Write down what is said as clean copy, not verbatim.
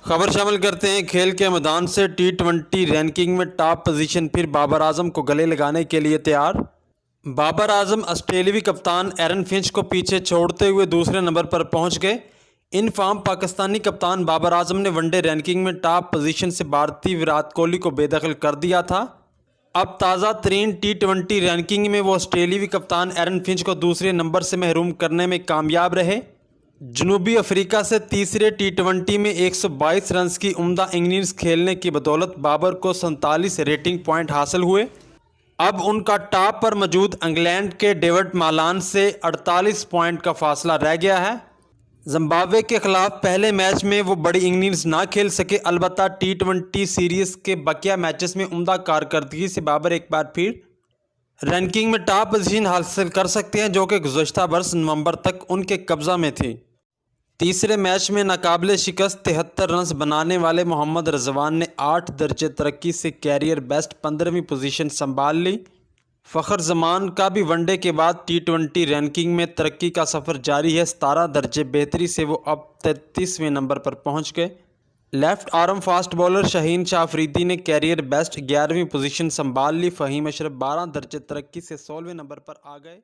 خبر شامل کرتے ہیں کھیل کے میدان سے۔ ٹی 20 رینکنگ میں ٹاپ پوزیشن پھر بابر اعظم کو گلے لگانے کے لیے تیار۔ بابر اعظم آسٹریلوی کپتان ایرن فنچ کو پیچھے چھوڑتے ہوئے دوسرے نمبر پر پہنچ گئے۔ ان فارم پاکستانی کپتان بابر اعظم نے ون ڈے رینکنگ میں ٹاپ پوزیشن سے بھارتی وراٹ کوہلی کو بے دخل کر دیا تھا۔ اب تازہ ترین T20 رینکنگ میں وہ آسٹریلوی کپتان ایرن فنچ کو دوسرے نمبر سے محروم کرنے میں کامیاب رہے۔ جنوبی افریقہ سے تیسرے T20 میں 122 رنز کی عمدہ اننگز کھیلنے کی بدولت بابر کو 47 ریٹنگ پوائنٹ حاصل ہوئے۔ اب ان کا ٹاپ پر موجود انگلینڈ کے ڈیوڈ مالان سے 48 پوائنٹ کا فاصلہ رہ گیا ہے۔ زمبابوے کے خلاف پہلے میچ میں وہ بڑی اننگز نہ کھیل سکے، البتہ T20 سیریز کے بقیہ میچز میں عمدہ کارکردگی سے بابر ایک بار پھر رینکنگ میں ٹاپ پوزیشن حاصل کر سکتے ہیں، جو کہ گزشتہ برس نومبر تک ان کے قبضہ میں تھی۔ تیسرے میچ میں ناقابل شکست 73 رنز بنانے والے محمد رضوان نے 8 درجے ترقی سے کیریئر بیسٹ 15ویں پوزیشن سنبھال لی۔ فخر زمان کا بھی ون ڈے کے بعد T20 رینکنگ میں ترقی کا سفر جاری ہے۔ 17 درجے بہتری سے وہ اب 33ویں نمبر پر پہنچ گئے۔ لیفٹ آرم فاسٹ بولر شاہین شاہ افریدی نے کیریئر بیسٹ 11ویں پوزیشن سنبھال لی۔ فہیم اشرف 12 درجے ترقی سے 16ویں نمبر پر آ گئے۔